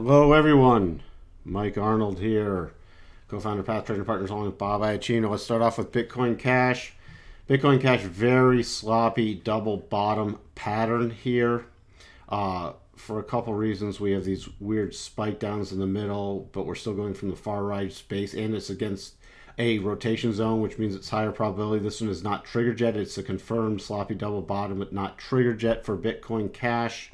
Hello everyone, Mike Arnold here, co-founder of Path Trading Partners along with Bob Iacchino. Let's start off with Bitcoin Cash. Bitcoin Cash, very sloppy double bottom pattern here. For a couple reasons, we have these weird spike downs in the middle, but we're still going from the far right space, and it's against a rotation zone, which means it's higher probability. This one is not triggered yet. It's a confirmed sloppy double bottom, but not triggered yet for Bitcoin Cash.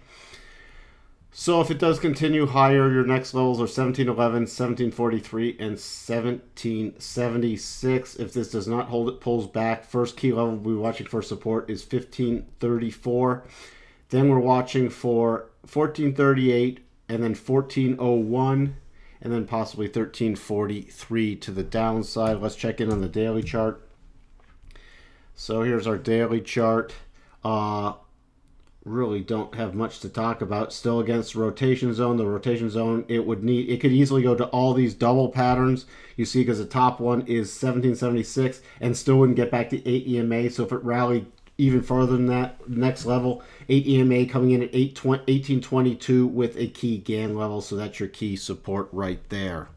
So if it does continue higher, your next levels are 1711, 1743, and 1776. If this does not hold, it pulls back. First key level we'll be watching for support is 1534. Then we're watching for 1438, and then 1401, and then possibly 1343 to the downside. Let's check in on the daily chart. So here's our daily chart. Really don't have much to talk about. Still against the rotation zone. The rotation zone, it could easily go to all these double patterns. You see, because the top one is 1776 and still wouldn't get back to 8 EMA. So if it rallied even further than that, next level, 8 EMA coming in at 1822 with a key GAN level. So that's your key support right there.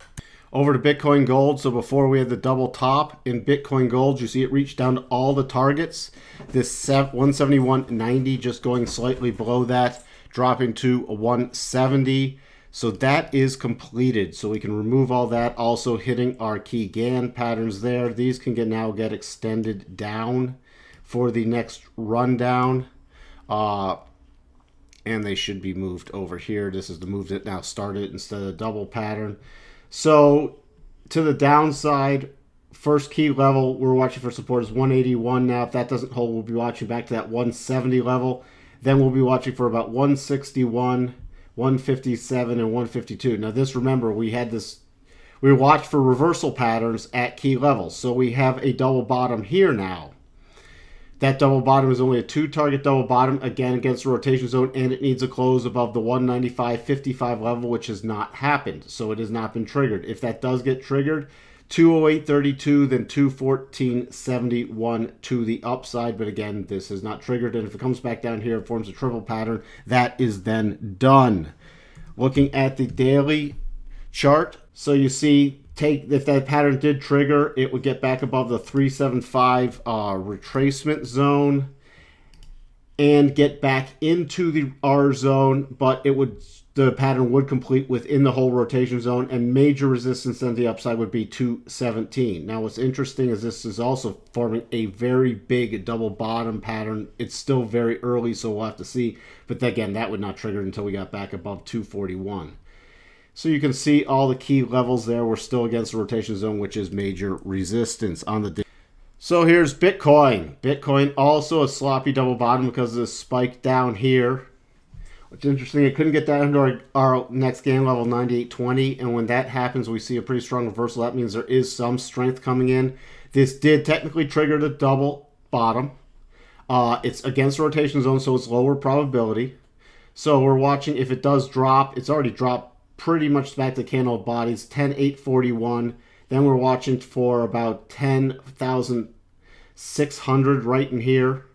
Over to Bitcoin Gold. So before we had the double top in Bitcoin Gold, you see it reached down to all the targets. This 171.90 just going slightly below that, dropping to 170. So that is completed. So we can remove all that. Also hitting our key GAN patterns there. These can now get extended down for the next rundown. And they should be moved over here. This is the move that now started instead of the double pattern. So to the downside, first key level we're watching for support is 181 now. If that doesn't hold, we'll be watching back to that 170 level. Then we'll be watching for about 161, 157, and 152. Now this, remember, we watched for reversal patterns at key levels. So we have a double bottom here now. That double bottom is only a 2-target double bottom, again against the rotation zone, and it needs a close above the 195.55 level, which has not happened. So it has not been triggered. If that does get triggered, 208.32, then 214.71 to the upside. But again, this is not triggered. And if it comes back down here, it forms a triple pattern. That is then done. Looking at the daily chart, so you see, if that pattern did trigger, it would get back above the 375 retracement zone and get back into the R zone, but the pattern would complete within the whole rotation zone, and major resistance on the upside would be 217. Now what's interesting is this is also forming a very big double bottom pattern. It's still very early, so we'll have to see, but again, that would not trigger until we got back above 241. So you can see all the key levels there. We're still against the rotation zone, which is major resistance on the day. So here's Bitcoin. Bitcoin also a sloppy double bottom because of the spike down here. What's interesting, it couldn't get down to our next GAN level, 98.20. And when that happens, we see a pretty strong reversal. That means there is some strength coming in. This did technically trigger the double bottom. It's against the rotation zone, so it's lower probability. So we're watching if it does drop. It's already dropped pretty much back to candle bodies, 10,841. Then we're watching for about 10,600 right in here.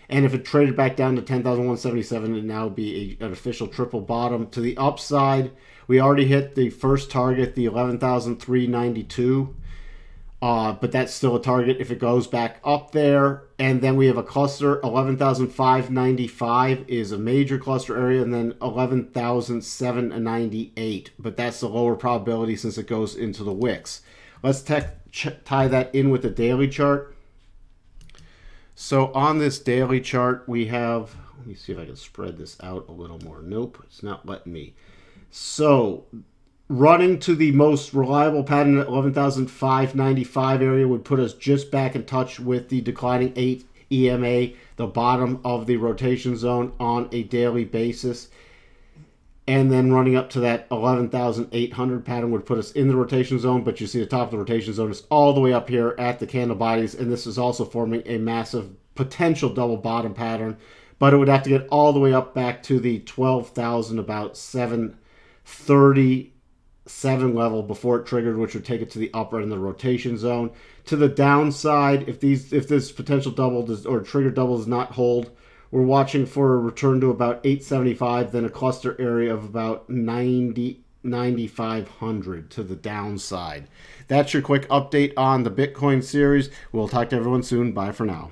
And if it traded back down to 10,177, it'd now be an official triple bottom. To the upside, we already hit the first target, the 11,392. But that's still a target if it goes back up there. And then we have a cluster. 11,595 is a major cluster area, and then 11,798. But that's the lower probability since it goes into the wicks. Let's tie that in with the daily chart. So on this daily chart, we have, let me see if I can spread this out a little more. Nope, it's not letting me. So running to the most reliable pattern at 11,595 area would put us just back in touch with the declining 8 EMA, the bottom of the rotation zone on a daily basis. And then running up to that 11,800 pattern would put us in the rotation zone. But you see the top of the rotation zone is all the way up here at the candle bodies. And this is also forming a massive potential double bottom pattern. But it would have to get all the way up back to the 12,000, about 737 level before it triggered, which would take it to the upper end of the rotation zone. To the downside, if this potential double or trigger double does not hold, we're watching for a return to about 875, then a cluster area of about 9 9,500 to the downside. That's your quick update on the Bitcoin series. We'll talk to everyone soon. Bye for now.